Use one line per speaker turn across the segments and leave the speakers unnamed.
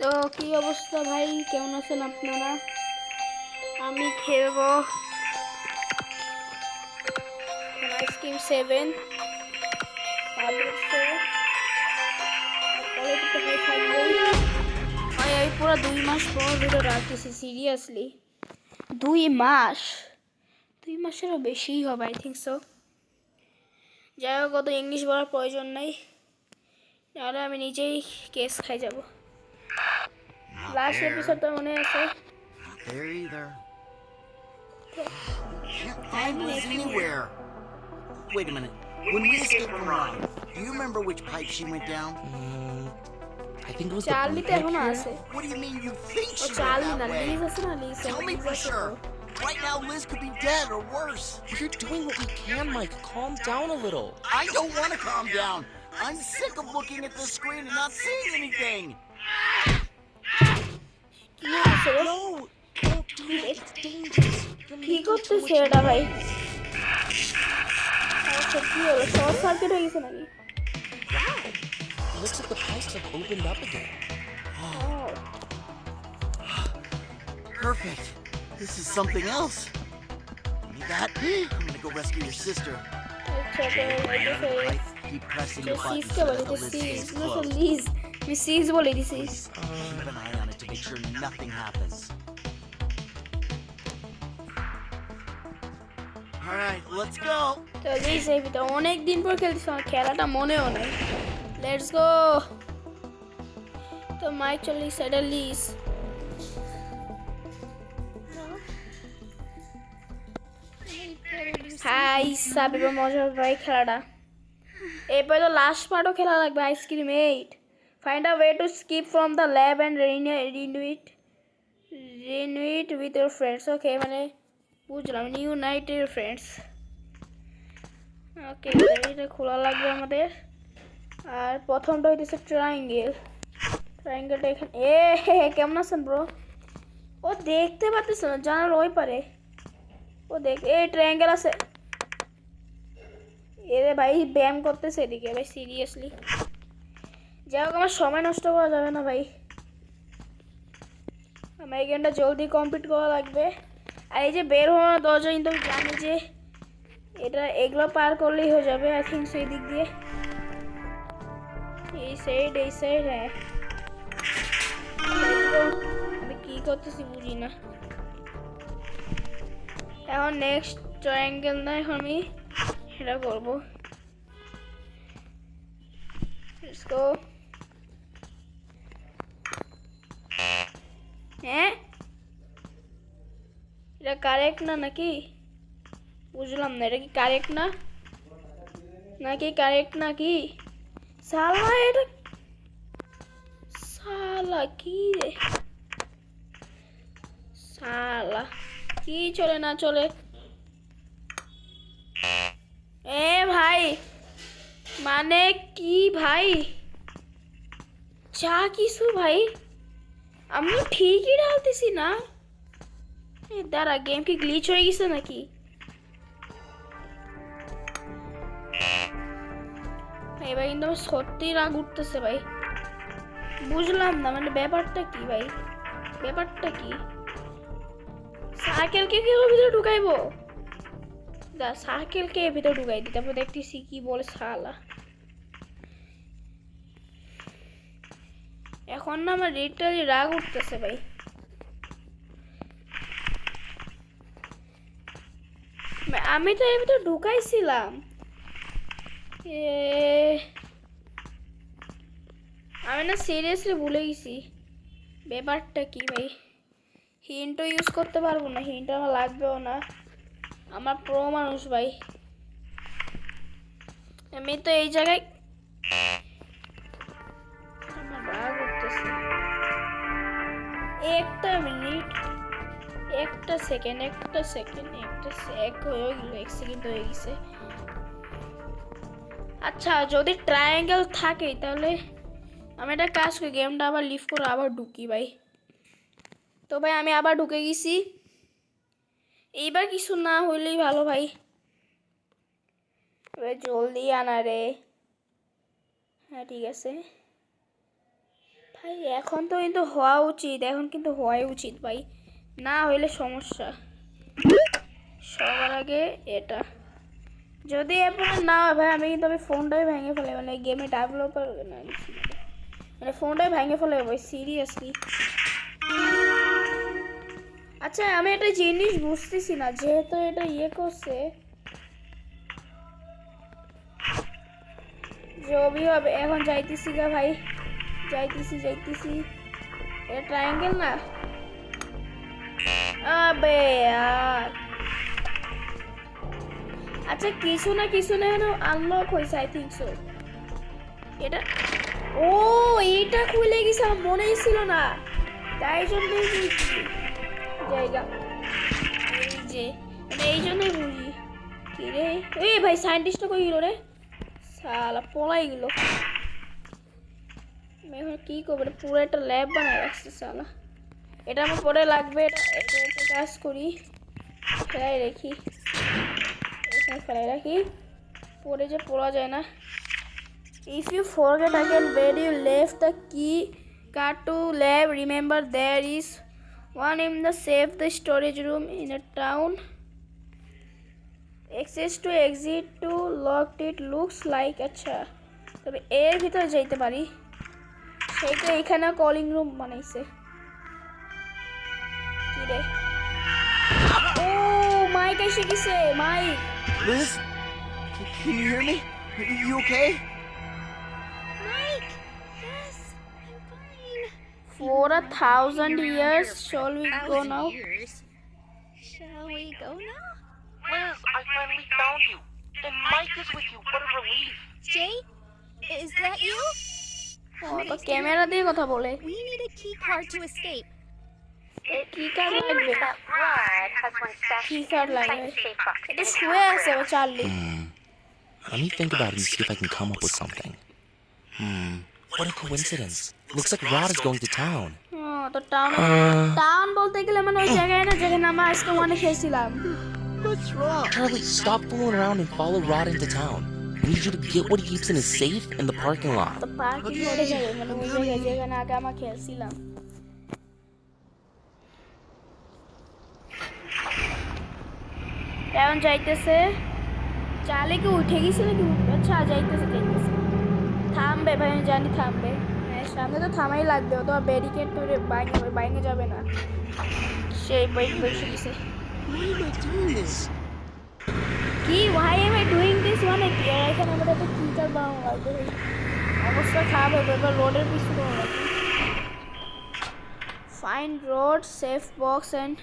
তো কি অবস্থা ভাই, কেমন আছেন আপনারা? আমি খেলবো আইসক্রিম 7 কোয়ালিটিতে ভাই থাকবেই ভাই। আমি পুরো 2 মাস পর ভিডিও রাখতেছি, সিরিয়াসলি 2 মাস, 2 মাসেরও বেশিই হবে আই থিঙ্ক সো। যাই হোক, অত ইংলিশ বলার প্রয়োজন নেই, নাহলে আমি নিজেই কেস খাই যাব। লাস্ট এপিসোডটা মনে আছে?
There either. Can't find Liz anywhere. Wait a minute. When we escaped from Ron, do you remember which pipe she went down?
I think it was the
Charlie
blue
তো
pipe
এখনো
here.
আছে।
What do you mean you think
ও
she went
Charlie না,
that way?
Liz আছে না, Liz.
Tell me for sure. Right now, Liz could be dead or worse.
We're doing what we can, Mike. Calm down a little.
I don't want to calm down. I'm sick of looking at the screen and not seeing anything.
কি হচ্ছে রে?
No, don't do it. It's dangerous. You're
কি
making too
করতেছে
much
এটা ভাই?
noise.
আচ্ছা, কি হলো? শর্ট সার্কিট হয়ে গেছে নাকি?
Wow. Looks like the pipes have opened up again.
Perfect. This is something else. Need that? I'm gonna go rescue your sister.
আচ্ছা, তো এটা
Right, keep pressing the button
সিজকে
so
বলে
that the
দিছি,
lid stays
না তো
closed.
Lease, আমি সিজ বলে দিছি।
Please, keep an eye on it to make sure nothing happens. All right, let's go.
তো লিজ এই ভিতরে অনেক দিন পর খেলতেছি, আমার খেলাটা মনেও নাই। Let's go. তো মাইক চলে গেছে, এটা লিজ। হাই সাব, এবার মজা হবে ভাই খেলাটা। এরপরে তো লাস্ট পার্টও খেলা লাগবে, ice cream 8। Find a way to skip from the lab and renew it with your friends. Okay, মানে বুঝলাম, ইউনাইট ইউর ফ্রেন্ডস। ওকে, এটা খোলা লাগবে আমাদের। আর প্রথমটা হইতেছে ট্রায়াঙ্গেল। ট্রায়াঙ্গেলটা এখানে। কেমন আছেন ব্রো? ও দেখতে পাচ্ছিস না, জানার ওই পারে। ও দেখ, এই ট্রায়াঙ্গেল আছে। এরে ভাই ব্যায়াম করতেছে এদিকে ভাই, সিরিয়াসলি। যাই হোক, আমার সময় নষ্ট করা যাবে না ভাই, আমার এই গেমটা জলদি কমপ্লিট করা লাগবে। আর এই যে বের হওয়ার দরজা, কিন্তু আমি জানি যে এটা এগুলো পার করলেই হয়ে যাবে আই থিঙ্ক সেই দিক দিয়ে। এই সাইড, হ্যাঁ। আমি কি করতেছি বুঝি না। এখন নেক্সট ট্রায়াঙ্গেল না, এখন আমি এটা করবো। Let's go. হ্যাঁ, এটা কারেক্ট না নাকি? বুঝলাম না, এটা কি কারেক্ট না নাকি কারেক্ট নাকি? সালা এটা, সালা কি রে, সালা কি চলে না চলে। ভাই, মানে কি ভাই, যা কিছু ভাই, আমি ঠিকই ঢালতেছি না। দাঁড়া, গেম কি গ্লিচ হয়ে গেছে নাকি? এবার কিন্তু আমার সত্যি রাগ উঠতেছে ভাই, বুঝলাম না মানে ব্যাপারটা কি ভাই, ব্যাপারটা কি? সার্কেলকে কি ওর ভিতরে ঢুকাইবো? সার্কেলকে এর ভিতরে ঢুকাই দিই, তারপর দেখতেছি কি বলে শালা। এখন না আমার লিটারালি রাগ উঠতেছে ভাই। আমি তো এর ভিতরে ঢুকাইছিলাম। আমি না সিরিয়াসলি ভুলে গেছি ব্যাপারটা কি ভাই। হিন্টও ইউজ করতে পারবো না, হিন্ট আমার লাগবেও না, আমার প্রো মানুষ ভাই। আমি তো এই জায়গায়, আমার রাগ উঠতেছে। একটা মিনিট, একটা সেকেন্ড, এক সেকেন্ড হয়ে গেছে। আচ্ছা, যদি ট্রায়াঙ্গেল থাকে তাহলে আমি একটা কাজ করি, গেমটা আবার লিভ করে আবার ঢুকি ভাই। তো ভাই আমি আবার ঢুকে গেছি, এইবার কিছু না হইলেই ভালো ভাই। এবার জলদি আনা রে। হ্যাঁ ঠিক আছে ভাই এখন তো কিন্তু হওয়া উচিত, এখন কিন্তু হওয়াই উচিত ভাই, না হইলে সমস্যা। সবার আগে এটা যদি এরপরে না হয় ভাই, আমি কিন্তু ফোনটাই ভেঙে ফেলে, মানে গেমে ডেভেলপার না, মানে ফোনটাই ভেঙে ফেলে ভাই, সিরিয়াসলি। আচ্ছা আমি একটা জিনিস বুঝতেছি না, যেহেতু এটা ইয়ে করছে, জবই হবে। এখন যাইতেছি গা ভাই, যাইতেছি। এটা ট্রায়াঙ্গেল না, আবে यार। আচ্ছা কিছু না আনলক হয়েছে, আই থিঙ্ক সো। এটা ও এইটা খুলে গেছে, আমার মনেই ছিল না, তাই জন্যই বুঝছি জায়গা, এই যে মানে এই জন্যই বুঝি। কি রে এই ভাই, সায়েন্টিস্টটা কই গেল রে, শালা পলাই গেল। আমি এখন কি করবো, পুরো একটা ল্যাব বানায় রাখছে শালা। এটা আমার পরে লাগবে, এটা একটা কাজ করি, ফেলাই রাখি, এখানে ফেলাই রাখি, পরে যে পড়া যায় না। If you forget again where you left the key card to lab, remember there is one in the safe, the storage room in a town. Access to exit to locked, it looks like। আচ্ছা তবে এর ভিতরে যাইতে পারি, সেইটা এখানে calling room বানাইছে। কি রে, ও মাইক এসে গেছে, mic.
Liz? Can you hear me? Are you okay?
Mike! Yes, I'm fine.
For 1,000 years shall we go now?
Years. Shall we go now?
Liz, I finally found you. And Mike is with you. What a relief.
Jay, is that you?
ও তো camera দিয়ে কথা বলে,
We need a key card to escape.
কি card লাগবে,
Blood has one stashed
কি card লাগবে,
inside the safe box.
এটা শুয়ে আছে ও Charlie.
Let me think about it and see if I can come up with something. What a coincidence. Looks like Rod is going to town.
তো town বলতে গেলে মানে ওই জায়গায় না, যেখানে আমরা আজকে মানে খেয়েছিলাম।
What's wrong?
Charlie, stop fooling around and follow Rod into town. I need you to get what he keeps in his safe in the parking lot.
তো পার্কিং করে যাবে, মানে ওই জায়গায় যেখানে আগে আমরা খেয়েছিলাম। এখন যাইতেছে, চালে কি উঠে গেছে নাকি, আচ্ছা যাইতেছে। থামবে ভাই, আমি জানি থামবে, হ্যাঁ সামনে তো থামাই লাগবে, ও তো ব্যারিকেড করে বাইরে যাবে না, সেই বসে গেছে।
Why am I doing this?
কি why am I doing this মানে কি, আর এখানে আমাদের একটা কি কার বানানো লাগবে, অবস্থা খারাপ হবে। এবার রোডের পিছু করা লাগবে। Find road safe box and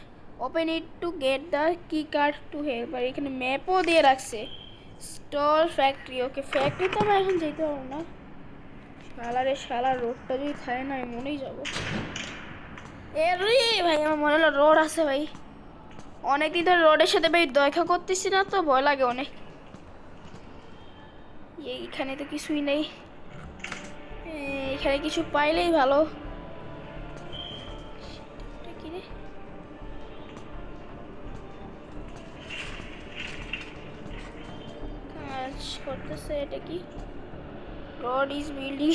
open it to get the কি কার্ড টু হেল্প। আর এখানে ম্যাপও দিয়ে রাখছে, স্টল ফ্যাক্টরি। ওকে ফ্যাক্টরি তো আমরা এখন যেতে পারবো না, শালা রোডটা যদি থাকে না আমি মনেই যাবো। এ রে ভাই, আমার মনে হলো রোড আছে ভাই, অনেকদিন ধরে রোডের সাথে ভাই দেখা করতেছি না, তো ভয় লাগে অনেক। এইখানে তো কিছুই নেই, এখানে কিছু পাইলেই ভালো। কি রে, কাজ করতেছে এটা কি, রড ইজ বিল্ডিং,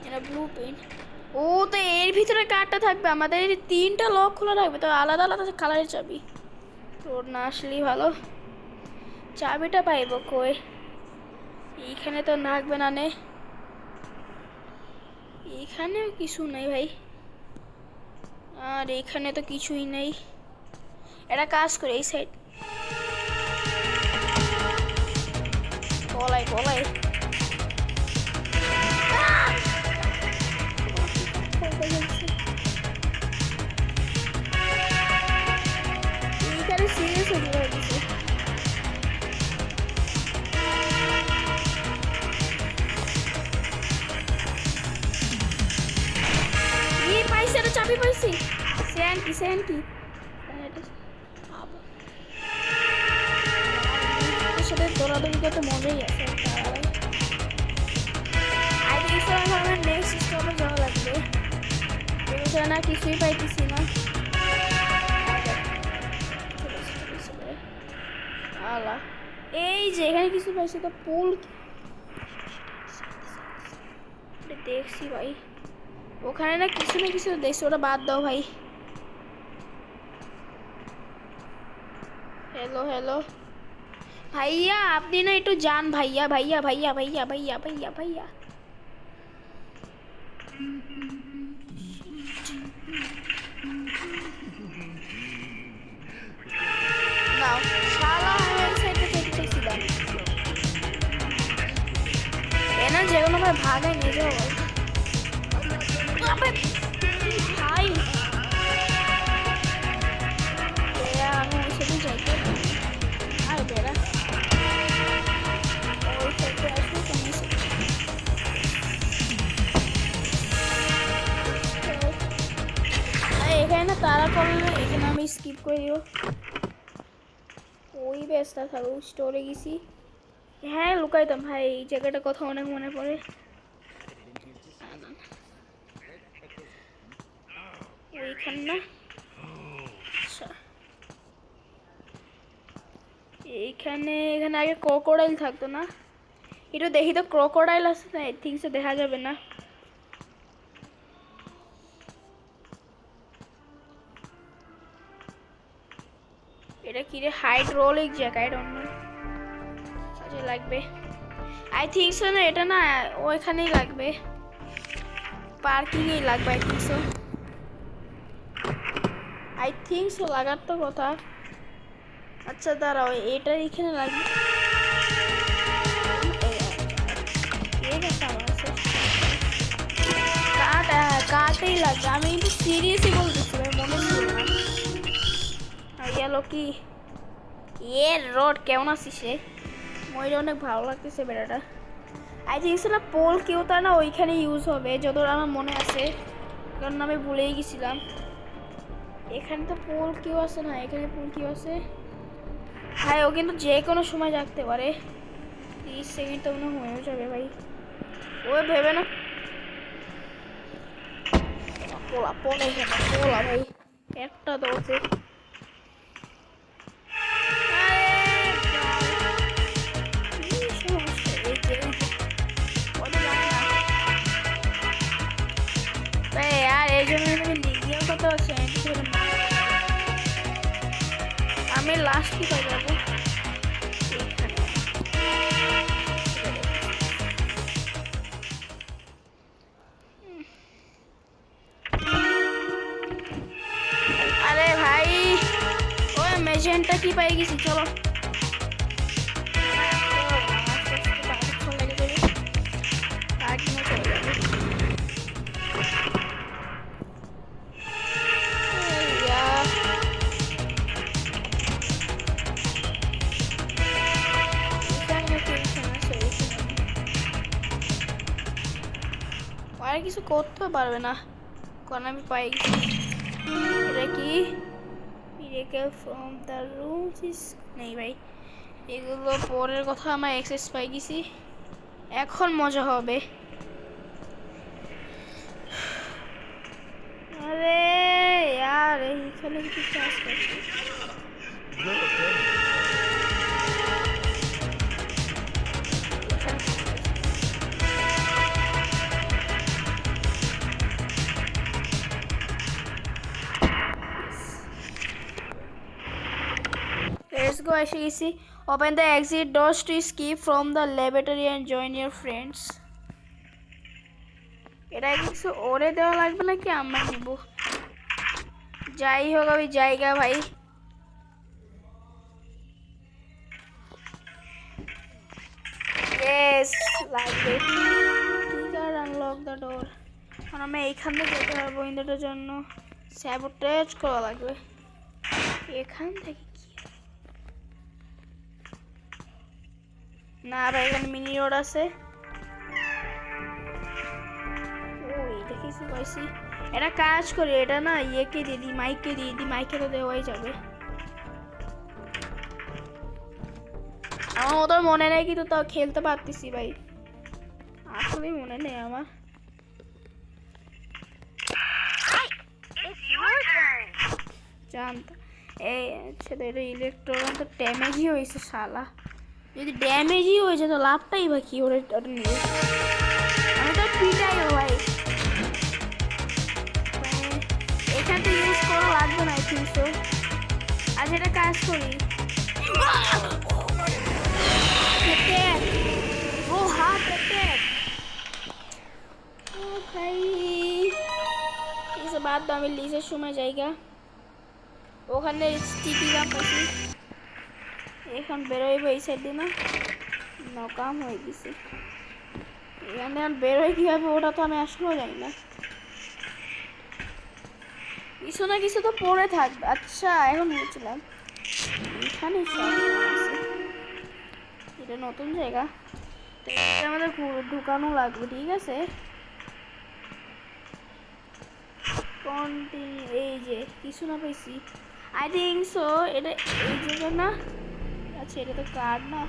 এটা ব্লু প্রিন্ট। ও তো এর ভিতরে কার্ডটা থাকবে, আমাদের এই 3টা লক খোলা রাখবে, তো আলাদা আলাদা কালারের চাবি। রোড না আসলেই ভালো, চাবিটা পাইব কই, এইখানে তো নাকবে না নে, এখানেও কিছু নেই ভাই, আর এখানে তো কিছুই নেই। এটা কাজ করে এই সাইড, পলাই এইখানে সিরিয়াস হয়ে গেছে। পাইছি, একটা চাবি পাইছি, সেন্টি সাথে দৌড়াদৌড়ি করতে মজাই আছে। আমার নেক্সট স্টপে যাওয়া লাগবে, এগুলো না কিছুই পাইতেছি না। আলা এই যে এখানে কিছু পাইছি, তো পুল দেখছি ভাই, ওখানে না কিছু দেখছি, ওটা বাদ দাও ভাই। হ্যালো হ্যালো ভাইয়া, আপনি না একটু যান ভাইয়া ভাইয়া ভাইয়া ভাইয়া ভাইয়া ভাইয়া ভাইয়া। নাও শালা, আমি এই সাইডে যেতে চাইছিলাম। এ না যেগুলো আমার ভাগায় নিয়ে যাবো ভাই। ভাই আমি ওই সাইডে যাইতে আর বেড়া ওই সাইডে আসবো তুমি। এখানে না তারা করলে এখানে আমি স্কিপ করে দিব। ওই ব্যস্ত থাকবো, স্টোরে গেছি। হ্যাঁ লুকাইতাম ভাই, এই জায়গাটার কথা অনেক মনে পড়ে। ওইখান না, আচ্ছা এইখানে এখানে আগে ক্রোকোডাইল থাকতো না? একটু দেখি তো ক্রোকোডাইল আছে না, আই থিঙ্ক সে দেখা যাবে না। এটা কি রে, hydraulic Jack, I don't know কাজে লাগবে। আই থিঙ্ক সো না, এটা না ওইখানেই লাগবে, পার্কিংয়েই লাগবে আই থিঙ্ক সো লাগার তো কথা। আচ্ছা দাঁড়াও, এটা এখানে লাগবে। কাঠেই লাগবে, আমি কিন্তু সিরিয়াসলি বলতেছি ভাই, মনে ছিল না। গেল কি এ রোড, কেমন আছিস রে? ময়ূর অনেক ভালো লাগতেছে বেড়াটা। আই থিঙ্ক সো না পোল কেউ তার না ওইখানে ইউজ হবে, যতটা আমার মনে আছে, কারণ আমি ভুলেই গেছিলাম। এখানে তো পোল কেউ আছে না, এখানে পোল কেউ আছে ভাই? ও কিন্তু যে কোনো সময় জাগতে পারে। 30 সেকেন্ড তো মনে হয়ে যাবে ভাই, ও ভেবে না। পোলা পোলা এখানে পোলা ভাই, একটা দৌড়ছে। আর এই জন্য তুমি লিগিয়ার কথা আছে, আমি লাস্ট কি পাই যাবো এখানে। আরে ভাই ওই মেজেন্টটা কি পাই গেছি, চলো আর কিছু করতে পারবে না, কারণ আমি পাই গেছি। এটা কি miracle from the rooms is নেই ভাই, এগুলো পরের কথা। আমার অ্যাক্সেস পাই গেছি, এখন মজা হবে। আরে यार এইখানে কি কাজ করছে? Let's go, এসে গেছি। Open the exit doors to escape from the laboratory and join your friends. এটা কিছু ওরে দেওয়া লাগবে নাকি আমরা নিব? যাই হোক আমি জায়গা ভাই। Yes, লাগবে। Trigger unlock the door. আর আমি এইখান থেকে যেতে পারবো, ইন্টারটার জন্য স্যাবোটেজ করা লাগবে। এখান থেকে কি না ভাই, এখানে মিনি রোড আছে। ওই দেখিছি পাইছি, এটা কাজ করে। এটা না ইয়েকে দিয়ে দিই, মাইককে দিয়ে দিই, মাইকে তো দেওয়াই যাবে। আমার ওদের মনে নেই, কিন্তু তাও খেলতে পারতেছি ভাই, আসলে মনে নেই আমার। জানতাম এই আচ্ছা, তো এটা ইলেকট্রন তো ড্যামেজই হয়েছে শালা। যদি ড্যামেজই হয়েছে তো লাভটাই বা কি ওটা নিয়ে? আমি তো পিটাই ভাই। সেটা কাজ করি Attack! ও হাত attack! ও ভাই বাদ দাও আমি লিজের সময় জায়গা ওখানে স্টিকি গাম পাচ্ছি এখন বেরোইব এই সাইড দিয়ে না নকাম হয়ে গেছে এখানে আর বেরোয় কীভাবে ওটা তো আমি আসলেও জানি না কিছু না কিছু তো পড়ে থাকবে আচ্ছা এখন বুঝলাম এখানে সব আছে এটা নতুন জায়গা তো এটা আমাদের ঢুকানো লাগবে ঠিক আছে কন্টিনিউ এই যে কিছু না পাইছি আই থিঙ্ক সো এটা এই জায়গা না আচ্ছা এটা তো কার্ড না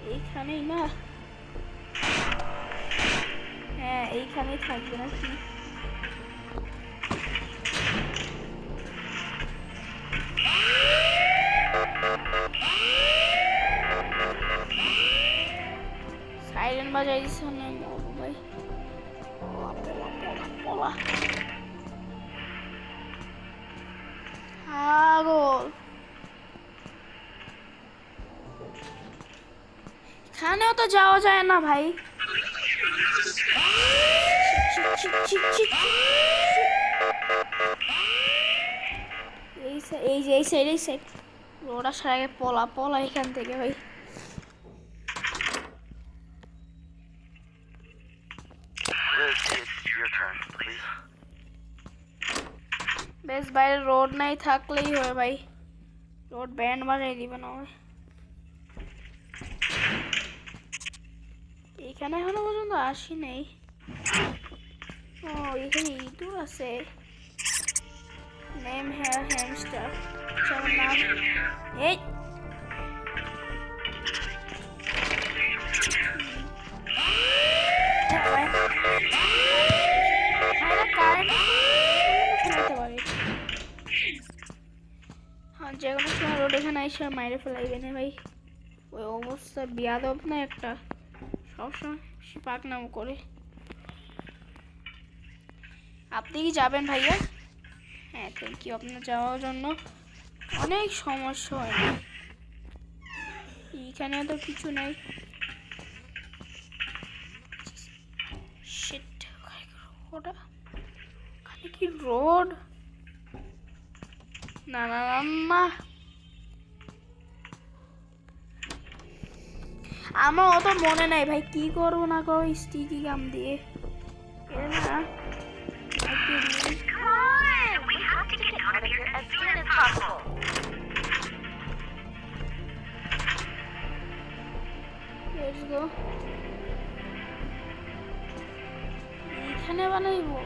এইখানেই না হ্যাঁ এইখানেই থাকবে নাকি সাইরেন বাজাই দিচ্ছে না ভাই পলা পাগল এখানেও তো যাওয়া যায় না ভাই এই যে এই সাইড রোড আসার আগে পলা এখান থেকে ভাই
Your turn, please.
বেশ বাইরে রোড নাই থাকলেই হয় ভাই রোড ব্যান্ড বাজাই দিবে না এখানে এখনো পর্যন্ত আসি নেই ও এখানে ইঁদুর আছে নেম হ্যামস্টার আমার নাম এই যে কোনো সময় রোড এখানে এসে মাইরে ফেলাইবে না ভাই ওই অবস্থা বিয়াদব না একটা সবসময় পাক নাম করে আপনি কি যাবেন ভাইয়া হ্যাঁ থ্যাংক ইউ আপনার যাওয়ার জন্য অনেক সমস্যা হয় না এখানে তো কিছু নাই শিট ওটা ওখানে কি রোড না না না আমার অত মনে নাই ভাই কি করবো না করবো স্টিকি গাম দিয়ে না
Come on! We have to get out of here as soon as possible.
Let's go. এখানে বানাইবো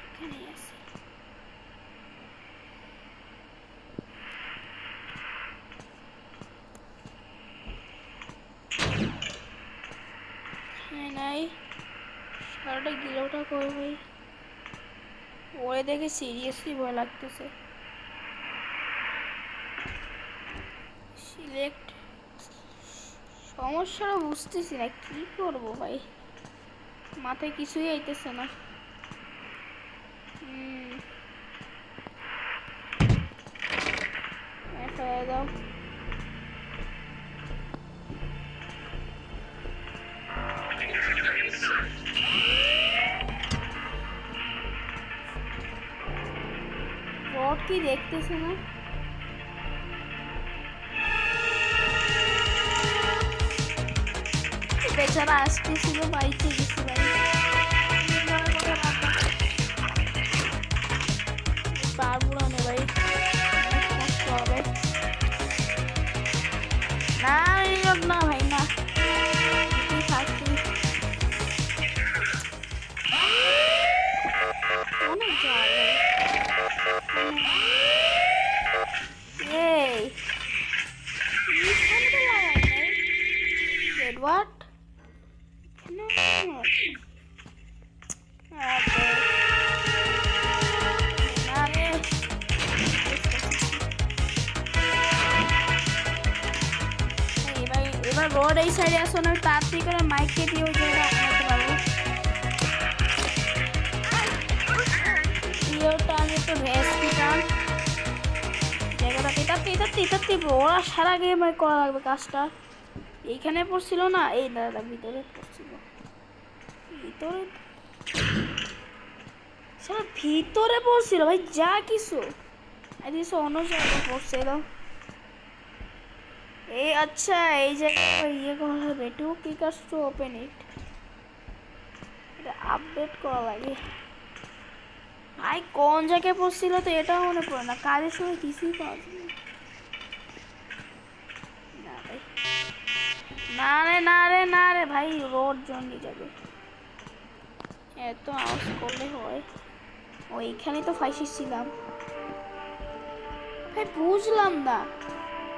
এখানে আছে নাই সারাটা গিলোটা করবে ওরে দেখে সিরিয়াসলি ভয় লাগতেছে সিলেক্ট সমস্যাটা বুঝতেছি না কি করবো ভাই মাথায় কিছুই আইতেছে না ফেলে দাও রড কি দেখতেছে না বেচারা আসতেছিল বাড়িতে গেছে পারবো না ভাই কষ্ট হবে না না ভাই না থাকবি অনেক যাবে এই এখানে তো লাগাই নাই এডওয়ার্ড এবার রোড এই সাইডে আসো না তাড়াতাড়ি করে মাইক দিয়ে ওই জায়গায় আনতে পারবো ভিডিওটা আমি একটু রেস্ট দিতাম। জায়গাটা তিতাতে ওরা সারা গেম করা লাগবে কাজটা। এইখানে পড়ছিল না, এই দাদা ভিতরে পড়ছিল, ভিতরে সারা ভিতরে পড়ছিল ভাই, যা কিছু অন্য জায়গায় পড়ছিল। এই আচ্ছা এই জায়গায় ইয়ে করা হবে, টু কিকার্স টু ওপেন ইট, এটা আপডেট করা লাগে। ভাই কোন জায়গায় পড়ছিল তো এটাও মনে পড়ে না, কাজের সময় কিছুই পাওয়া যায় না ভাই। না রে ভাই, রোড জন্ডি যাবে, এত আওয়াজ করলে হয়। ওইখানে তো ফাঁসিছিলাম ভাই, বুঝলাম না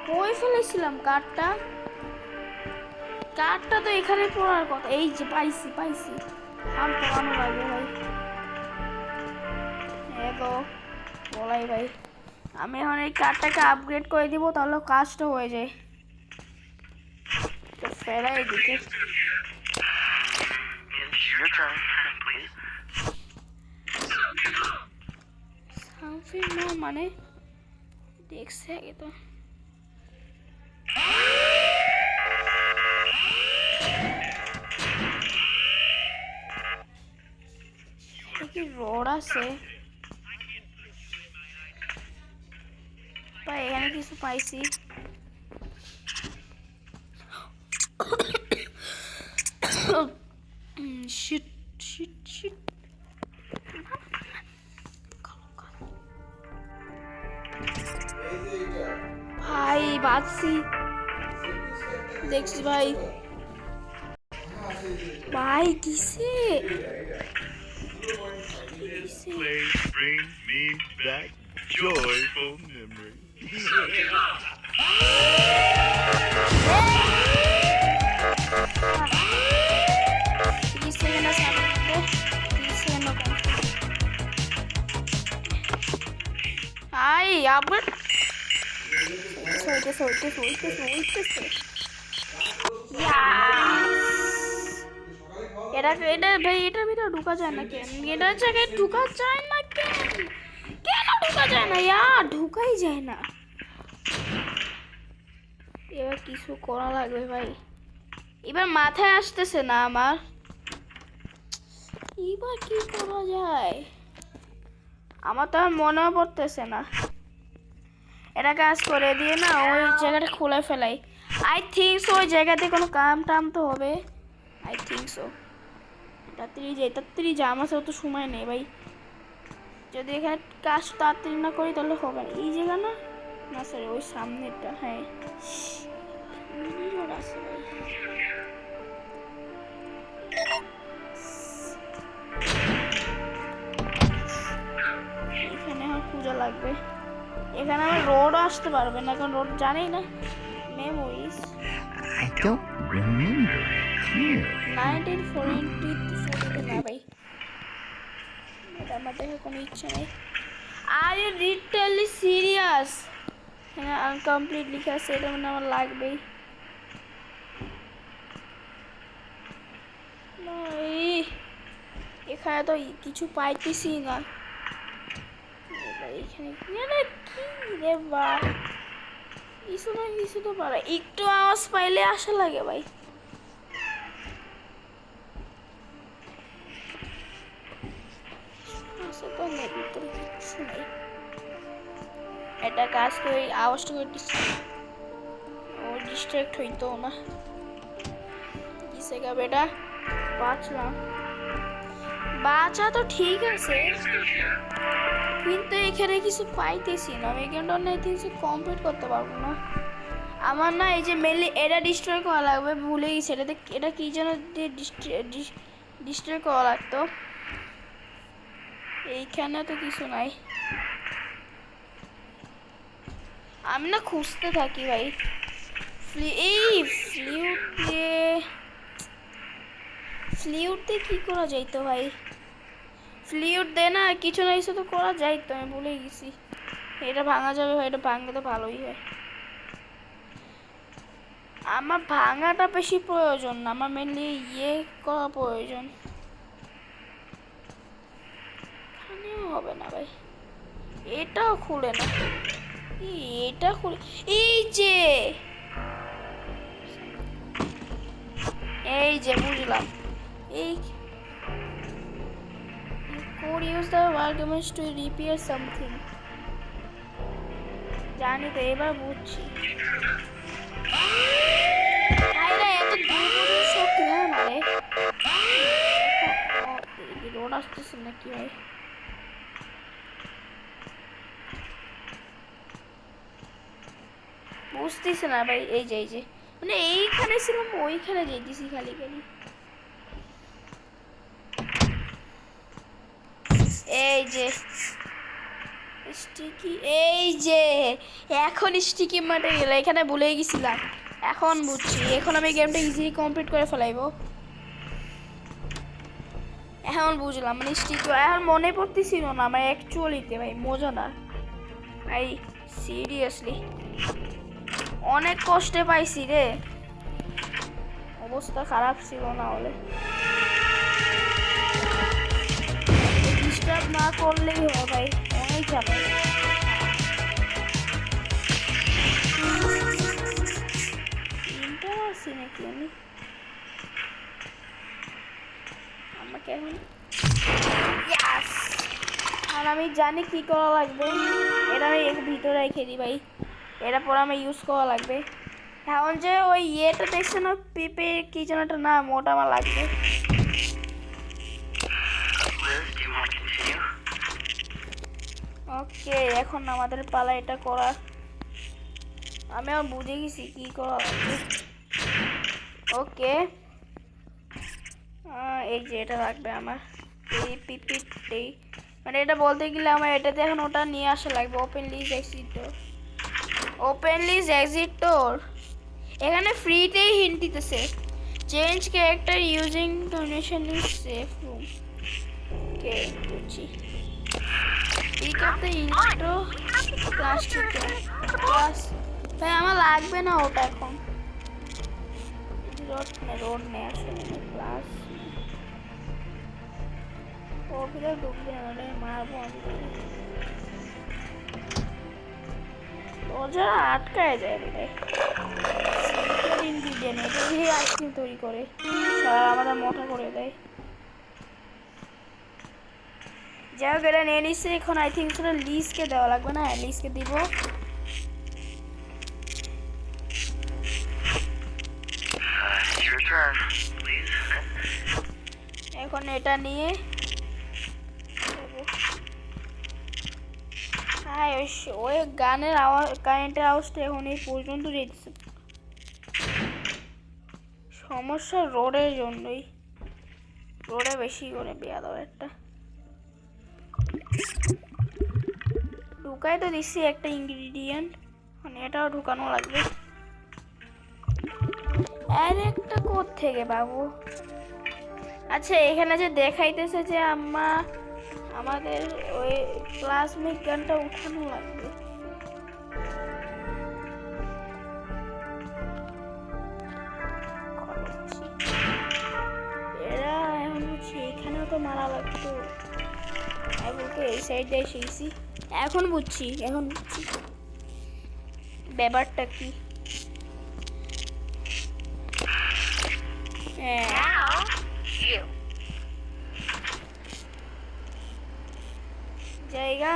কই ফেলেছিলাম কাঠটা তো এখানে পড়ার কথা। এই যে পাইছি আর পড়ানো লাগবে ভাই। তো বলাই ভাই, আমি এখন এই কাঠটাকে আপগ্রেড করে দিব, তাহলে কাজটা হয়ে যায়। তো ফেরাই দিকে
Your turn, please.
সামফিং না মানে দেখছে আগে তো। কি রোড আছে ভাই, এখানে কিছু পাইছি। শিট শিট শিট, ভাই বাঁচছি, দেখছি ভাই। ভাই কিসে
Please bring me back joyful memories.
Ay, update হইতেছে। এটা ভাই, এটার ভিতরে ঢুকা যায় না কেন? এটার জায়গায় ঢুকা যায় না কেন? ঢুকা যায় না? ঢুকাই যায় না। এবার কিছু করা লাগবে ভাই, এবার মাথায় আসতেছে না আমার, এবার কি করা যায় আমার তো আর মনে পড়তেছে না। এটা কাজ করে দিয়ে না ওই জায়গাটা খুলে ফেলাই। আই থিঙ্ক সো ওই জায়গাতে কোনো কাম টাম তো হবে, আই থিঙ্ক সো। তাড়াতাড়ি যা, আমার সাথে তো সময় নেই ভাই, যদি এখানে কাজ তাড়াতাড়ি না করি তাহলে হবে না। এই জায়গা না সরি ওই সামনেটা, হ্যাঁ আছে ভাই। এখানে আমার পূজা লাগবে, এখানে আমার রোডও আসতে পারবে না, কারণ রোড জানেই না। Memories
I don't remember it clearly.
1940 না ভাই, এটা আমার দেখার কোনো ইচ্ছা নেই। Are you literally serious? হ্যাঁ আনকমপ্লিট লেখা আছে, এটা মানে আমার লাগবেই। এখানে তো কিছু পাইতেছি না, এখানে কি রে বা কিছু না কিছু তো পারে, একটু আওয়াজ পাইলে আশা লাগে ভাই। তো নেই ভিতরে কিছু নেই, এটা কাজ করে আওয়াজটা করে ও ডিস্ট্রাক্ট হইতো না। কিসে গা বেটা বাঁচা তো ঠিক আছে, কিন্তু এখানে কিছু পাইতেছি না। আমি গেমটা না কিছু কমপ্লিট করতে পারবো না আমার না। এই যে মেনলি এটা ডিস্ট্রয় করা লাগবে, ভুলে গেছি এটাতে, এটা কি যেন ডিস্ট্রয় করা লাগতো। এইখানে তো কিছু নাই, আমি না খুঁজতে থাকি ভাই। এই ফ্লিউট দিয়ে কি করা যাইতো ভাই? ফ্লিউট দে না, কিছু না কিছু তো করা যাইতো, আমি ভুলে গেছি। এটা ভাঙা যাবে ভাই, এটা ভাঙলে তো ভালোই হয়। আমার ভাঙাটা বেশি প্রয়োজন না, আমার মেনলি ইয়ে করা প্রয়োজন। এখানেও হবে হবে না ভাই, এটাও খুলে না, এটা খুলে, এই যে বুঝলাম, এই could use the arguments to repair something. জানি তো, এবার বুঝছি। আরে এত দুর্বল শক্তি না মানে, রোড আসতেছে নাকি ভাই? বুঝতেছে না ভাই, এই যে মানে এইখানে ছিলাম, ওইখানে যেতেছি খালি খালি। এই যে স্টিকি, এই যে এখন স্টিকি ম্যাটেরিয়াল এখানে ভুলে গেছিলাম, এখন বুঝছি। এখন আমি গেমটা ইজিলি কমপ্লিট করে ফেলাইবো। এখন বুঝলাম মানে স্টিকি, এখন মনে পড়তেছিল না আমার অ্যাকচুয়ালিতে ভাই, মজা না ভাই, সিরিয়াসলি অনেক কষ্টে পাইছি রে, অবস্থা খারাপ ছিল না হলে। ডিস্টার্ব না করলেই হয় ভাই, অনেক ঝামেলা। তিনটা আছি নাকি আমি? আমাকে এখন আর আমি জানি কি করা লাগবে, এটা আমি এর ভিতরে রেখে দিই ভাই, এটা পরে আমি ইউজ করা লাগবে। এখন যে ওই ইয়েটা দেখছে না, পেঁপে কি যেন একটা নাম, ওটা আমার লাগবে। ওকে, এখন আমাদের পালা এটা করার। আমি আর বুঝে গেছি কি করা লাগবে। ওকে, এই যে এটা লাগবে আমার, এই পিপিটি মানে এটা বলতে গেলে আমার এটাতে এখন ওটা নিয়ে আসা লাগবে। Open list exit door, open list exit door. এখানে ফ্রিতেই হিন্ট দিতেছে, change character using donation is safe room. Okay, বুঝছি। Pick up the intro plastic plus, ভাই আমার লাগবে না ওটা এখন। রোড নেই আসলে, প্লাস ও ভিতরে ঢুকবে না, মারবো আমি। দরজা আটকায় যায় রে, ইনগ্রিডিয়েন্ট এটা দিয়ে আইসক্রিম তৈরি করে, সারা আমাদের মোটা করে দেয়। যাই হোক, এটা নিয়ে নিচ্ছে এখন। আই থিঙ্ক সেটা লিজকে দেওয়া লাগবে না, লিজকে দিব। এখন এটা নিয়ে হ্যাঁ, ওই গানের আওয়াজ, কারেন্টের আওয়াজটা এখন এই পর্যন্ত যেতেছে। সমস্যা রোডের জন্যই, রোডে বেশি করে বেয়াদব একটা। ঢুকাই তো দিচ্ছি একটা ইনগ্রিডিয়েন্ট, মানে এটাও ঢুকানো লাগবে। আর একটা কোথ থেকে বাবু? আচ্ছা, এখানে যে দেখাইতেছে যে আমাদের ওই প্লাজমিক গানটা উঠানো লাগবে। এরা এখন হচ্ছে এখানেও তো মারা লাগতো, বলতে এই সাইডে এসেছি। এখন বুঝছি ব্যাপারটা কি। জায়গা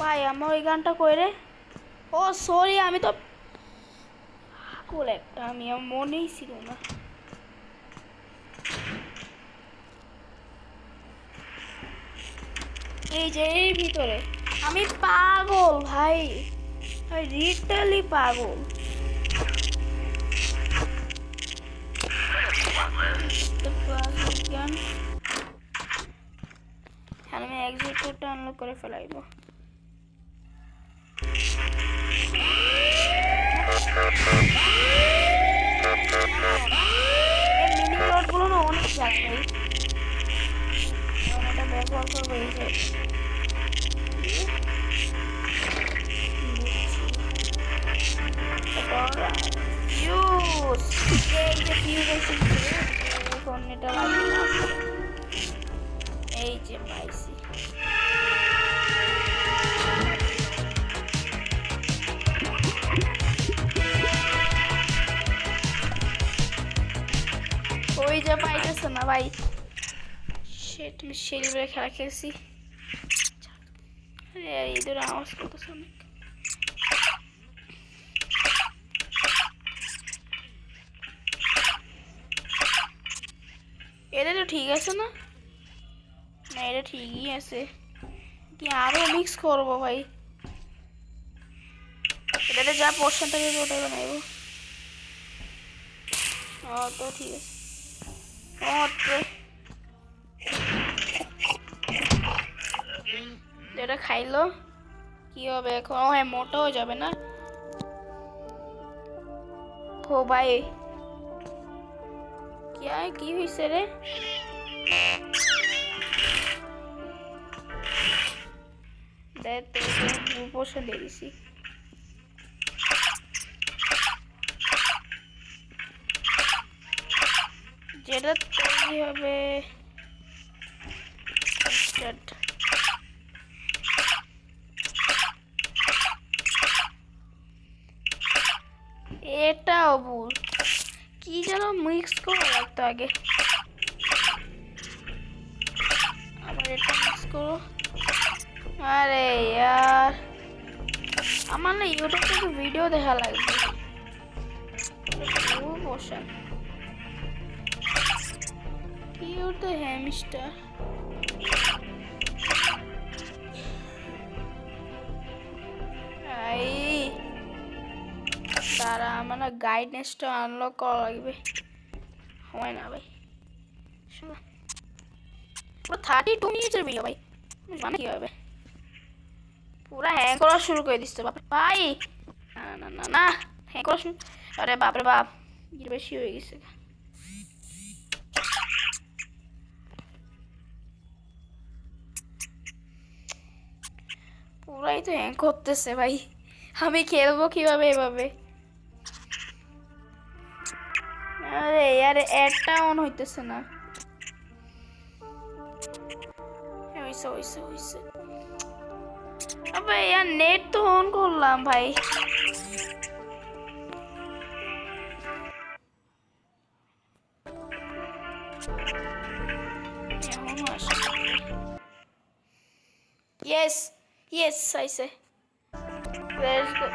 ভাই, আমার ওই গানটা কইরে। ও সরি, আমি তো কোল একটা, আমি আমার মনেই ছিল না। এই যে এর ভিতরে আমি পাগল ভাই, লিটারালি পাগল। আমি এক্সিটটা আনলক করে ফেলাইব। এই মিনি রডগুলো না অনেক যাচ্ছে, এটা ব্যবহার করবো। এই যে এই যে ফিউজ আছে এখন এটা লাগবে না এই যে পাইছি ওই যে পাইতেছে না ভাই শিট আমি সিঁড়ি খেলা খেলছি এই ধরে আওয়াজ করতেছে অনেক এটা তো ঠিক আছে না না এটা ঠিকই আছে কি আরো মিক্স করবো ভাই এটাতে যা পোর্শন থাকে ওটাই বানাইবো তো ঠিক আছে এটা খাইলো কি হবে এখন হ্যাঁ মোটা হয়ে যাবে না ও ভাই কি হয়েছে রে দেখ পোর্শন দিয়ে দিছি যেটা তৈরি হবে এটাও ভুল কি যেন মিক্স করা লাগতো আগে আবার এটা মিক্স করো আরে यार আমার না ইউটিউব থেকে ভিডিও দেখা লাগবে ও portion You're the hamster. Ay. তারা আমার গাইডনেসটা আনলক করা লাগবে হয় না ভাই শোনো পুরো 32 মিনিটের ভিডিও ভাই জানা কি হবে পুরো হ্যাং করা শুরু করে দিচ্ছে বাপ ভাই না না না না হ্যাং করা শুরু আরে বাপ রে বাপ এটা বেশি হয়ে গেছে পুরাই তো হ্যাং করতেছে ভাই আমি খেলবো কিভাবে এভাবে আরে यार এডটা অন হইতেছে না হইছে আবে यार নেট তো অন করলাম ভাই Yes, I say. Let's go.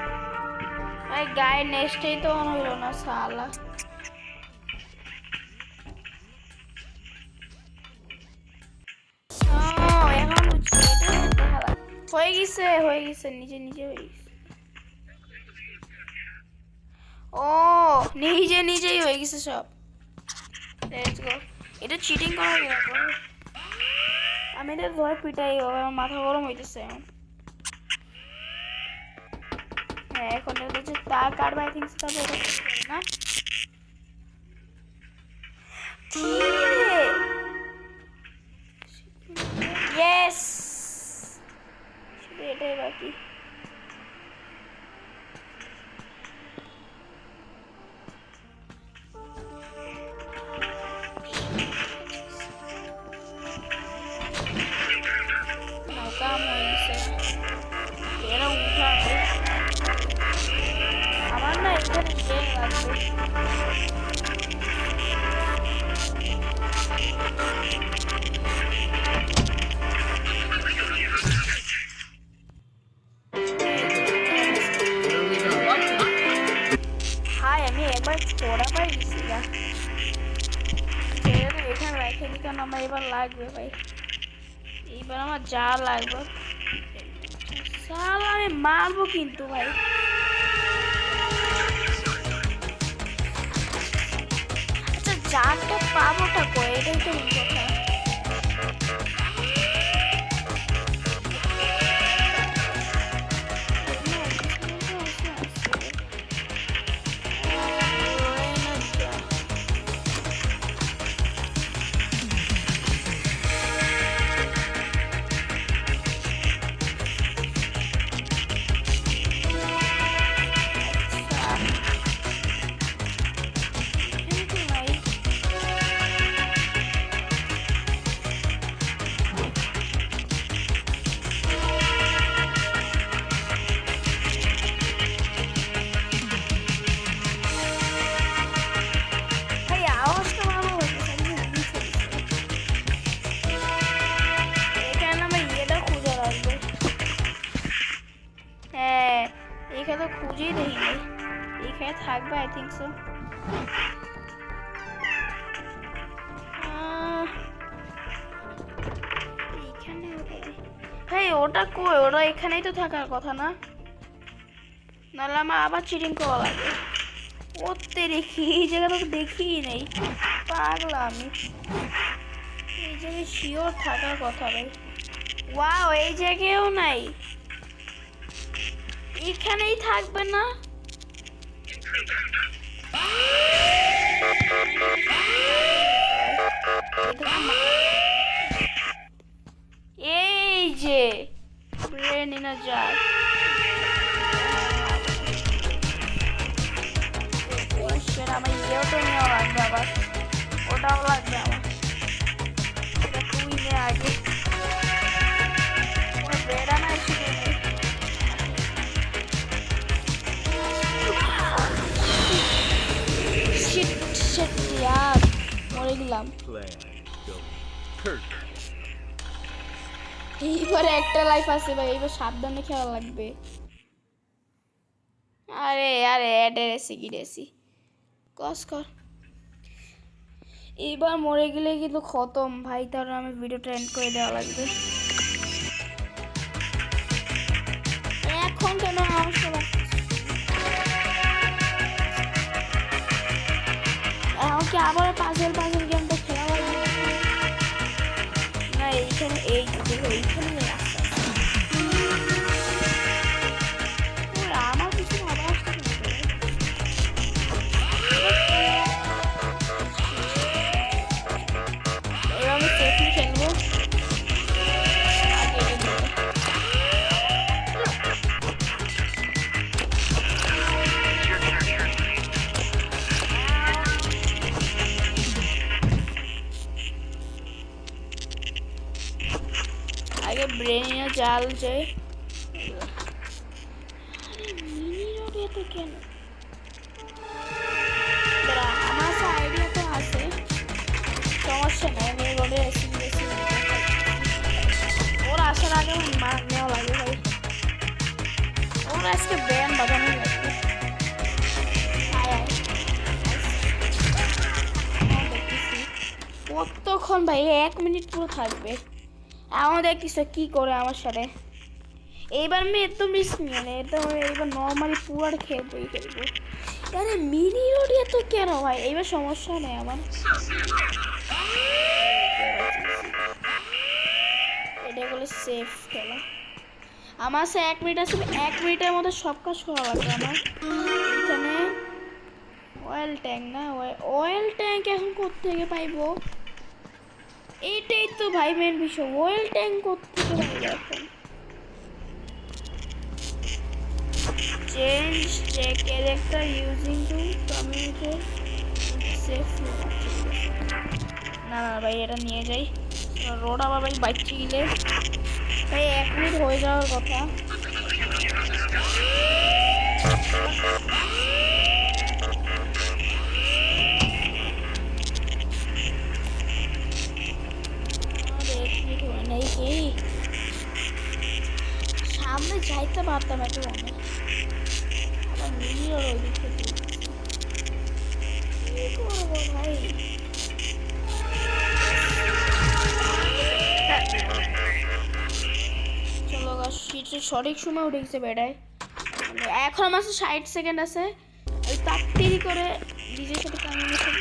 My guy next day to on hilo na sala. এখন বুঝছি হয়ে গেছে নিজে হয়ে গেছে ও নিজেই হয়ে গেছে সব লেটস গো এটা চিটিং করা গেল আমি এদের ধরে পিটাই আমার মাথা গরম হইতেছে হ্যাঁ এখন হচ্ছে তা কাটবে আই থিংক তবে না ইয়েস এটাই বাকি কাম হয়েছে এরা উঠা আমার না এখানে লাগবে হাই আমি একবার ছোড়া পাই গেছি না এখানে রেখে দিই কারণ আমার এবার লাগবে ভাই এইবার আমার যা লাগবে সাল আমি মারবো কিন্তু ভাই আচ্ছা যারটা পাবোটা করে এটাই তো কথা think so. এইখানে ভাই ওটা কই? ওটা এখানেই তো থাকার কথা না? নাহলে আমার আবার চিটিং করা লাগবে। ওতে দেখি এই জায়গাটা তো দেখিই নেই, পাগলা আমি। এই জায়গায় শিওর থাকার কথা ভাই। ওয়াও, এই জায়গায়ও নাই, এখানেই থাকবে না? এই যে ব্রেন ইন আ জার। আমার ইয়েও তো নেওয়া লাগবে, আবার ওটাও লাগবে আমার। এটা তুই নে আগে, বেড়া না এসে মরে গেলাম। এইবারে একটা লাইফ আছে ভাই, এবার সাবধানে খেলা লাগবে। আরে আরে এডেরেসি গিরেসি কস কর। এবার মরে গেলে কিন্তু খতম ভাই, তাহলে আমি ভিডিওটা এন্ড করে দেওয়া লাগবে। এখন কেন এখন কি আবার পাজল গেমটা খেলা লাগবে না? এইখানে এইখানে আমার কিছু ভালো আসতে এবার আমি সেফলি খেলবো। আগে ব্রেনে জাল যায়। মিনি রোড এত কেন? আমার আইডিয়া তো আছে, সমস্যা নেই। আমি রোডে ওর আসার আগে মার নেওয়া লাগে ভাই। ওর আজকে ব্যান্ড বাজানো লাগবে। কতক্ষণ ভাই? 1 মিনিট পুরো থাকবে। এখন দেখতেছ কি করে আমার সাথে। এইবার আমি একদম রিস্ক নিয়ে নেই, একদম এইবার নর্মালি পুরার খেলবো। আরে মিনি রোড এত কেন ভাই? এইবার সমস্যা নেই আমার। এটা হলো সেফ খেলা। আমার সে 1 মিনিট আছে, 1 মিনিটের মধ্যে সব কাজ করা লাগবে আমার। এখানে অয়েল ট্যাঙ্ক না, অয়েল ট্যাঙ্ক এখন কোত্থেকে পাইবো? এইটাই তো ভাই মেন বিষয়, অয়েল ট্যাঙ্ক কোত্থেকে পাইবো এখন? Change character using to communicate safe. না না ভাই, এটা নিয়ে যাই। রোড আবার ভাই বাইচে গেলে ভাই 1 মিনিট হয়ে যাওয়ার কথা। সামনে যাইতে পারতাম একটু মনে। আবার মিলিয়ে ওই দিক থেকে কি করবো ভাই? চলো সঠিক সময় উঠে গেছে বেড়ায়। এখন আমার 60 সেকেন্ড আছে। ওই তাড়াতাড়ি করে ডিজের সাথে কমিউনিকেশন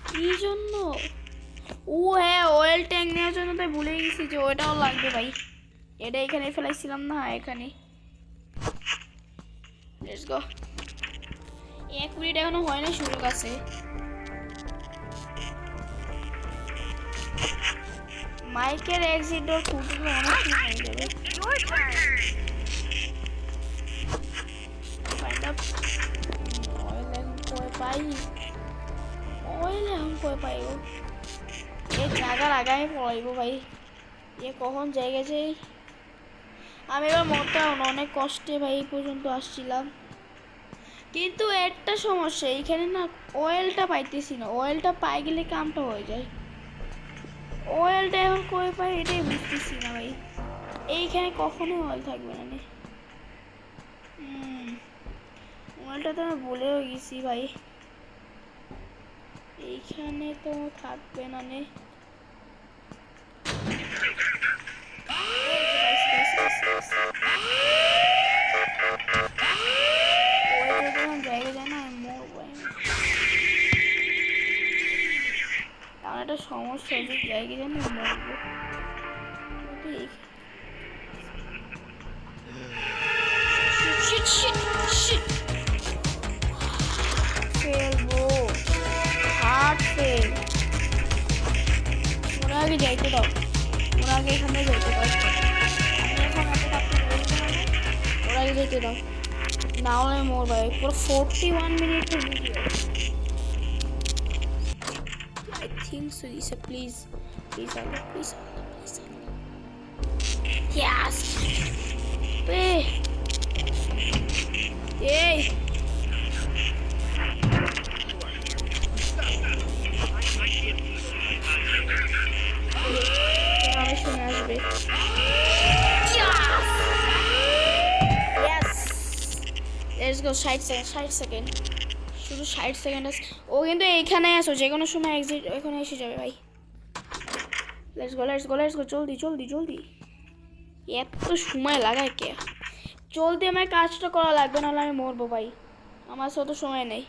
কি জন্য? ও হ্যাঁ, অয়েল ট্যাঙ্ক নেওয়ার জন্য তাই ভুলে গেছি যে ওটাও লাগবে ভাই। এটা এখানে ফেলাইছিলাম না, এখানে। Let's go. 1 মিনিট এখনো হয় না, সুযোগ আছে। মাইকের এক্সিট ডোর খুলতে অনেক সময় হয়ে যাবে। ফাইন্ড আপ অয়েল এখন কই পাই? অয়েল এখন কই পাইব? এই জায়গার আগামী পড়াইব ভাই। কখন জায়গা যাই? আমি এবার মোটা অনেক কষ্টে ভাই এই পর্যন্ত আসছিলাম, কিন্তু একটা সমস্যা, এইখানে না অয়েলটা পাইতেছি না। অয়েলটা পাই গেলে কামটা হয়ে যায়। অয়েলটা এখন কই পাই এটাই বুঝতেছি না ভাই। এইখানে কখনোই অয়েল থাকবে না। মোবাইলটা তো আমি ভুলেও গেছি ভাই। এইখানে তো থাকবে না নে। জায়গা যায় না আমার একটা সমস্যা যে জায়গা যায় না মরবো। ফেলবো হার্ট ফেল। ওরা আগে যাইতে দাও, ওরা আগে এখানে যাইতে দাও। আমি এখন এত টাকা ওরা আগে যেতে দাও, না হলে মোর ভাই পুরো 41 মিনিটের video. I think so, Lisa, please. Please, Allah, please, Allah, please, Allah. Yes! Hey! Hey! আমি শুনে আসবে। Yes! Yes! Let's go, 60 second. শুধু 60 সেকেন্ড আছে। ও কিন্তু এইখানে আসো, যে কোনো সময় এক্সিট এখানে এসে যাবে ভাই। লেটস গো জলদি জলদি জলদি। এত সময় লাগায় কে? জলদি আমার কাজটা করা লাগবে, নাহলে আমি মরবো ভাই। আমার অত সময় নেই।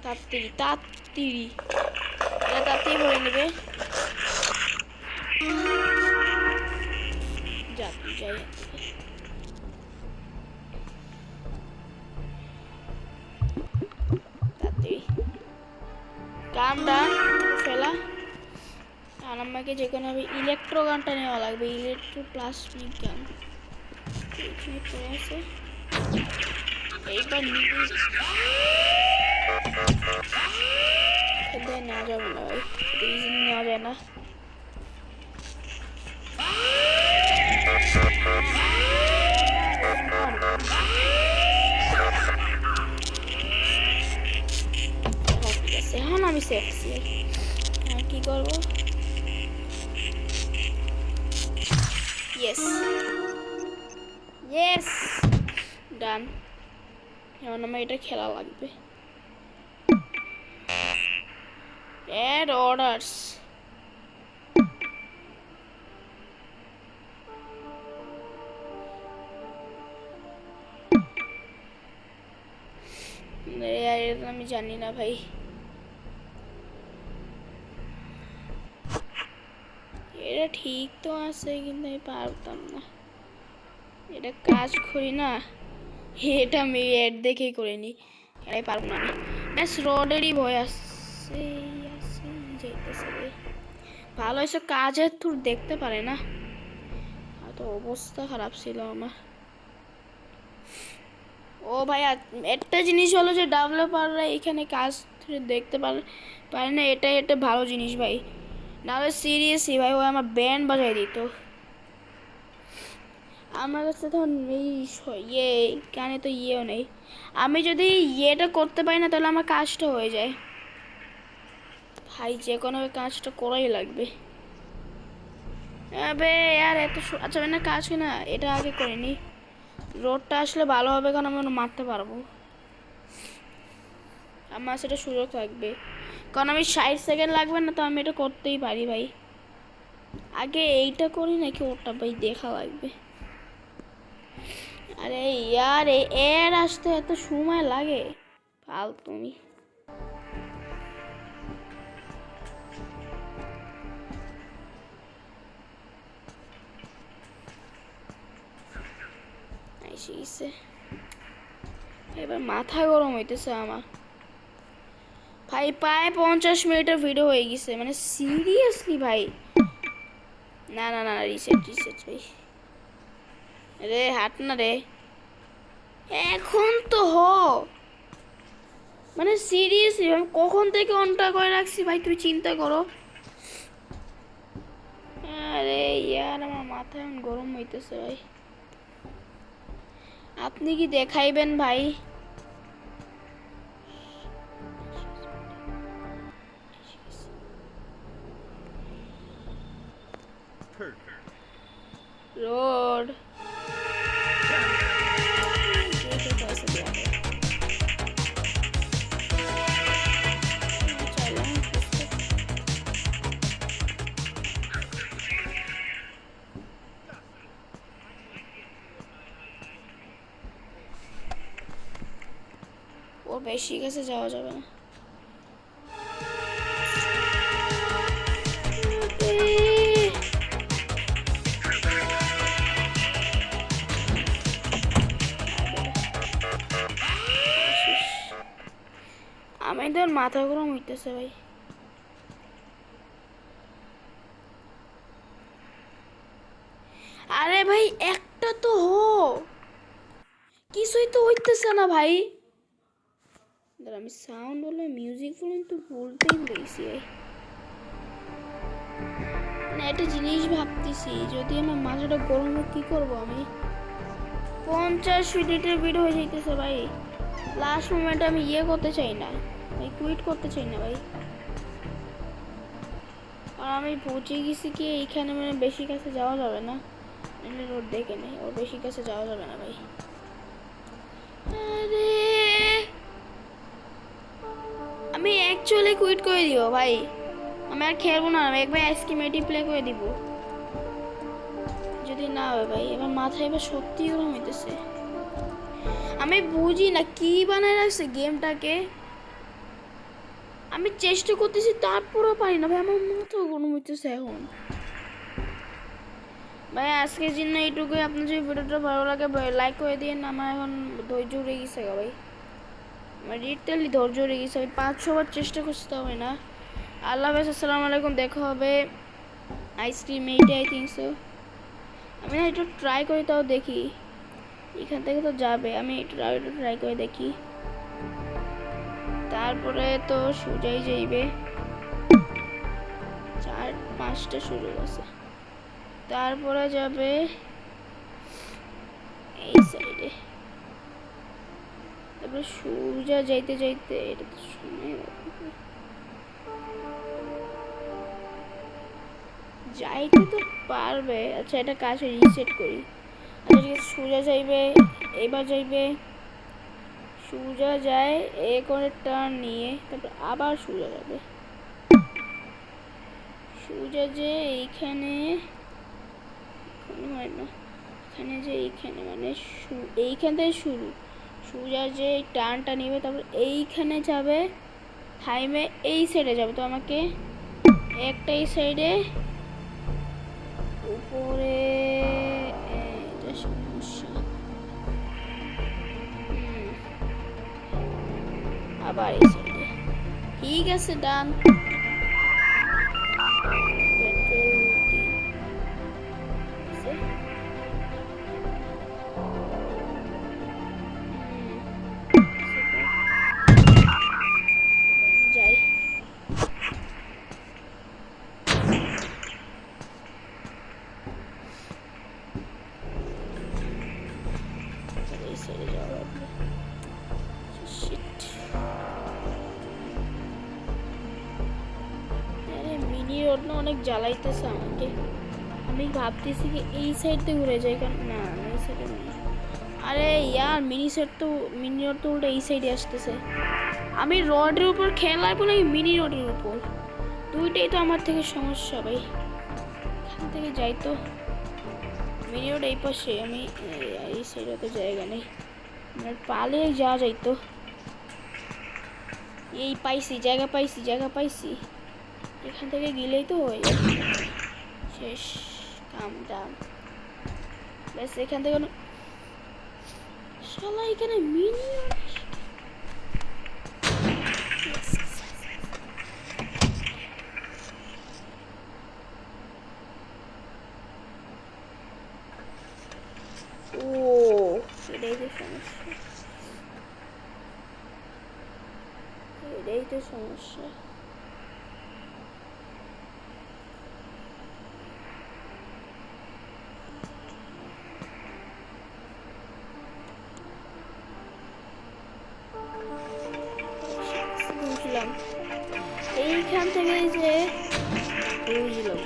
তাড়াতাড়ি তাড়াতাড়ি, এটা তাড়াতাড়ি ভরে নেবে। যা তুই যাই। গানটা ফেলা আর আমাকে যে কোনো ইলেকট্রো গানটা নেওয়া লাগবে, ইলেকট্রো প্লাস্টিক গান এখানে পড়ে আছে। এইবার নেওয়া যাবে না ভাই, রিজন নেওয়া যায় না। এখন আমি সেফ আছি, কি করবো? ইয়েস ইয়েস ডান। এখন আমার এটা খেলা লাগবে। অ্যাড অর্ডারস, আমি জানি না ভাই। এটা ঠিক তো আছে কিন্তু আমি পারতাম না, এটা কাজ করি না, এটা আমি এড দেখেই করে নিই, এটাই পারবো না। ব্যাস রোডেরই ভয় আসছে যাইতেছে রে। ভালো হয়েছে কাজের তোর দেখতে পারে না, তো অবস্থা খারাপ ছিল আমার। ও ভাই একটা জিনিস হলো যে ডেভেলপাররা এখানে কাজ দেখতে পারে না, এটা ভালো জিনিস ভাই। নাহলে সিরিয়াসলি ভাই ও আমার ব্যান্ড বাজাই দিত। আমার কাছে তখন কানে তো ইয়েও নেই। আমি যদি ইয়েটা করতে পারি না তাহলে আমার কাজটা হয়ে যায় ভাই, যে কোনো কাজটা করাই লাগবে। আবে यार এত আচ্ছা মানে কাজ না, এটা আগে করে নি। রোডটা আসলে ভালো হবে কারণ আমি মারতে পারবো, আমার সেটা সুযোগ থাকবে। কারণ আমি 60 সেকেন্ড লাগবে না, তো আমি এটা করতেই পারি ভাই। আগে এইটা করি নাকি ওটা ভাই দেখা লাগবে। আরে यार এর আসতে এত সময় লাগে ফালতু। তুমি এবার মাথা গরম হইতেছে আমার ভাই। প্রায় 50 মিনিটের ভিডিও হয়ে গেছে, মানে সিরিয়াসলি ভাই। না না না রিসেট ভাই। রে হাট না রে, এখন তো মানে সিরিয়াসলি আমি কখন থেকে অনটা করে রাখছি ভাই, তুই চিন্তা করো। আরে ইয়ার আমার মাথা এখন গরম হইতেছে ভাই। আপনি কি দেখাইবেন ভাই? রোড বেশি কাছে যাওয়া যাবে না। আমি তো মাথা গরম হইতেছে ভাই। আরে ভাই একটা তো কিছুই তো হইতেছে না ভাই। আমি সাউন্ড বলে মিউজিক বলেন তো বলতেই বলেছি ভাই। মানে একটা জিনিস ভাবতেছি, যদি আমার মাথাটা গরম হয় কি করবো আমি। 50 মিনিটের ভিডিও হয়ে যাইতেছে ভাই। লাস্ট মোমেন্টে আমি করতে চাই না ভাই, কুইট করতে চাই না ভাই। আর আমি বুঝে গেছি কি এইখানে মানে বেশি কাছে যাওয়া যাবে না। রোড দেখে নেই, ওর বেশি কাছে যাওয়া যাবে না ভাই। আরে আমি অ্যাকচুয়ালি কুইট করে দিব ভাই। আমি আর খেলবো না, আমি একবার এসকিমেটি প্লে করে দিব যদি না হয় ভাই। এবার মাথায় এবার সত্যি গরম হইতেছে। আমি বুঝি না কি বানায় রাখছে গেমটাকে। আমি চেষ্টা করতেছি তারপরেও পারি না ভাই, আমার মাথা গরম হইতেছে এখন ভাই। আজকের জন্য এইটুকুই। আপনার যদি ভিডিওটা ভালো লাগে লাইক করে দিন। আমার এখন ধৈর্য উড়ে গেছে ভাই, আমার লিটারালি ধৈর্য উড়ে গেছে। আমি 500 বার চেষ্টা করছি তা হয় না। আল্লাহ হাফেজ, আসসালামু আলাইকুম, দেখা হবে আইসক্রিম এইটা আই থিঙ্ক সো। আমি না একটু ট্রাই করি, তাও দেখি এখান থেকে তো যাবে। আমি একটু ট্রাই করে দেখি, তারপরে তো সোজাই যাইবে। 4-5টা সুযোগ আছে, তারপরে যাবে এই সাইডে। তারপরে সূর্যা যাইতে যাইতে এটা তো সময় যাইতে তো পারবে। আচ্ছা এটা কাছে রিসেট করি। আচ্ছা ঠিক আছে, সূর্যা যাইবে, এবার যাইবে সূর্যা যায় এ করে টার্ন নিয়ে, তারপর আবার সূর্যা যাবে। সূর্যা যে এইখানে হয় না, এখানে যে এইখানে মানে এইখান থেকে শুরু। সূর্যা যে টার্নটা নেবে, তারপর এইখানে যাবে থাইমে এই সাইডে যাবে। তো আমাকে একটা এই সাইডে উপরে, এটা সমস্যা। আবার এই সাইডে, ঠিক আছে ডান। যাই এই সাইডে যাওয়া লাগবে। মিনি রোড না অনেক জ্বালাইতেছে আমাকে। আমি ভাবতেছি কি এই সাইড থেকে ঘুরে যাই, কারণ না এই সাইডে নেই। আরে ইয়ার মিনি রোড তো উল্টো এই সাইডে আসতেছে। আমি রডের উপর খেলাবো নাকি মিনি রোডের উপর, দুইটাই তো আমার থেকে সমস্যা ভাই। এখান থেকে যাই তো, মিনি রোড এই পাশে, আমি এই সাইডে তো জায়গা নেই, পালে যাওয়া যাইতো। এই পাইছি, জায়গা পাইছি। এখান থেকে গেলেই তো হয়ে যায়, শেষ কাম দাম। ব্যাস এখান থেকে শালা এখানে মিনি এটাই তো সমস্যা। বুঝলাম এইখান থেকে যে বুঝলাম